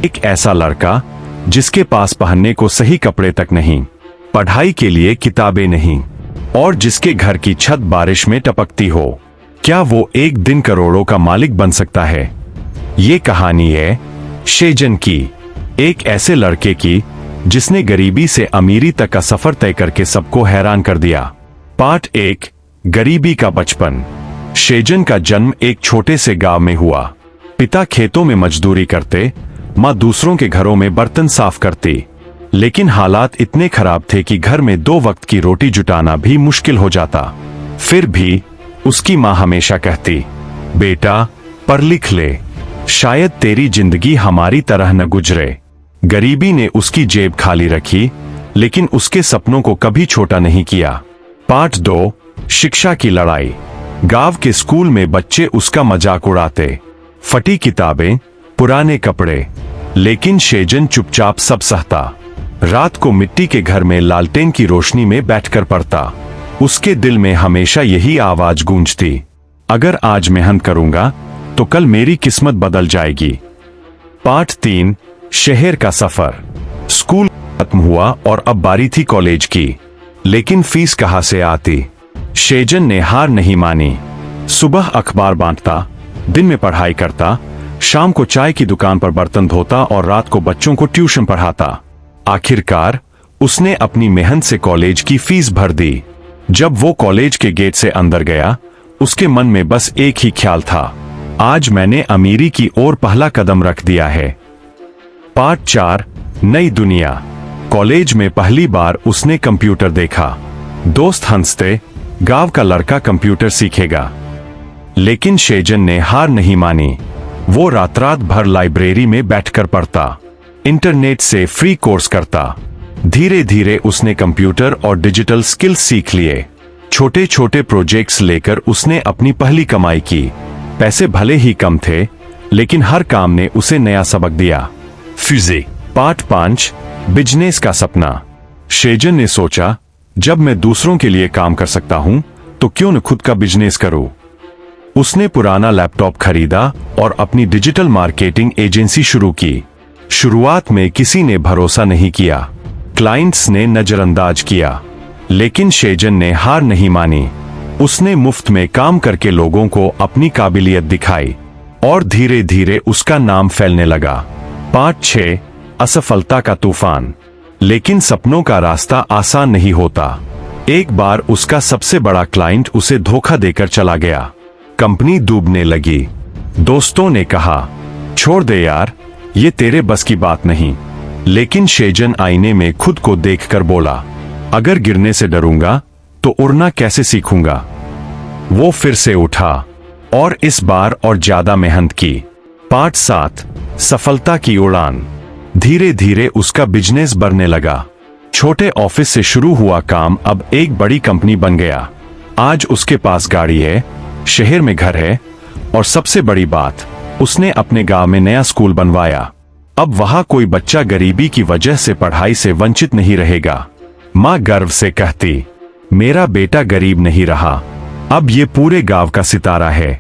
एक ऐसा लड़का जिसके पास पहनने को सही कपड़े तक नहीं, पढ़ाई के लिए किताबें नहीं, और जिसके घर की छत बारिश में टपकती हो। क्या वो एक दिन करोड़ों का मालिक बन सकता है? ये कहानी है शेजन की, एक ऐसे लड़के की जिसने गरीबी से अमीरी तक का सफर तय करके सबको हैरान कर दिया। पार्ट 1, गरीबी का बचपन। शेजन का जन्म एक छोटे से गांव में हुआ। पिता खेतों में मजदूरी करते, माँ दूसरों के घरों में बर्तन साफ करती। लेकिन हालात इतने खराब थे कि घर में 2 वक्त की रोटी जुटाना भी मुश्किल हो जाता। फिर भी उसकी माँ हमेशा कहती, बेटा पढ़ लिख ले, शायद तेरी जिंदगी हमारी तरह न गुजरे। गरीबी ने उसकी जेब खाली रखी, लेकिन उसके सपनों को कभी छोटा नहीं किया। पार्ट 2, शिक्षा की लड़ाई। गांव के स्कूल में बच्चे उसका मजाक उड़ाते, फटी किताबें, पुराने कपड़े, लेकिन शेजन चुपचाप सब सहता। रात को मिट्टी के घर में लालटेन की रोशनी में बैठकर पढ़ता। उसके दिल में हमेशा यही आवाज गूंजती, अगर आज मेहनत करूंगा तो कल मेरी किस्मत बदल जाएगी। पार्ट 3, शहर का सफर। स्कूल खत्म हुआ और अब बारी थी कॉलेज की, लेकिन फीस कहां से आती? शेजन ने हार नहीं मानी। सुबह अखबार बांटता, दिन में पढ़ाई करता, शाम को चाय की दुकान पर बर्तन धोता और रात को बच्चों को ट्यूशन पढ़ाता। आखिरकार उसने अपनी मेहनत से कॉलेज की फीस भर दी। जब वो कॉलेज के गेट से अंदर गया, उसके मन में बस एक ही ख्याल था, आज मैंने अमीरी की ओर पहला कदम रख दिया है। पार्ट 4, नई दुनिया। कॉलेज में पहली बार उसने कंप्यूटर देखा। दोस्त हंसते, गांव का लड़का कंप्यूटर सीखेगा। लेकिन शेजन ने हार नहीं मानी। वो रात रात भर लाइब्रेरी में बैठकर पढ़ता, इंटरनेट से फ्री कोर्स करता। धीरे धीरे उसने कंप्यूटर और डिजिटल स्किल्स सीख लिए। छोटे छोटे प्रोजेक्ट्स लेकर उसने अपनी पहली कमाई की। पैसे भले ही कम थे, लेकिन हर काम ने उसे नया सबक दिया। फ्यूजे। पार्ट 5, बिजनेस का सपना। शेजन ने सोचा, जब मैं दूसरों के लिए काम कर सकता हूं तो क्यों न खुद का बिजनेस करूं। उसने पुराना लैपटॉप खरीदा और अपनी डिजिटल मार्केटिंग एजेंसी शुरू की। शुरुआत में किसी ने भरोसा नहीं किया, क्लाइंट्स ने नजरअंदाज किया, लेकिन शेजन ने हार नहीं मानी। उसने मुफ्त में काम करके लोगों को अपनी काबिलियत दिखाई और धीरे धीरे उसका नाम फैलने लगा। पार्ट 6, असफलता का तूफान। लेकिन सपनों का रास्ता आसान नहीं होता। एक बार उसका सबसे बड़ा क्लाइंट उसे धोखा देकर चला गया। कंपनी डूबने लगी। दोस्तों ने कहा, छोड़ दे यार, ये तेरे बस की बात नहीं। लेकिन शेजन आईने में खुद को देखकर बोला, अगर गिरने से डरूंगा तो उड़ना कैसे सीखूंगा। वो फिर से उठा और इस बार और ज्यादा मेहनत की। पार्ट 7, सफलता की उड़ान। धीरे धीरे उसका बिजनेस बढ़ने लगा। छोटे ऑफिस से शुरू हुआ काम अब एक बड़ी कंपनी बन गया। आज उसके पास गाड़ी है, शहर में घर है, और सबसे बड़ी बात, उसने अपने गांव में नया स्कूल बनवाया। अब वहां कोई बच्चा गरीबी की वजह से पढ़ाई से वंचित नहीं रहेगा। मां गर्व से कहती, मेरा बेटा गरीब नहीं रहा, अब ये पूरे गांव का सितारा है।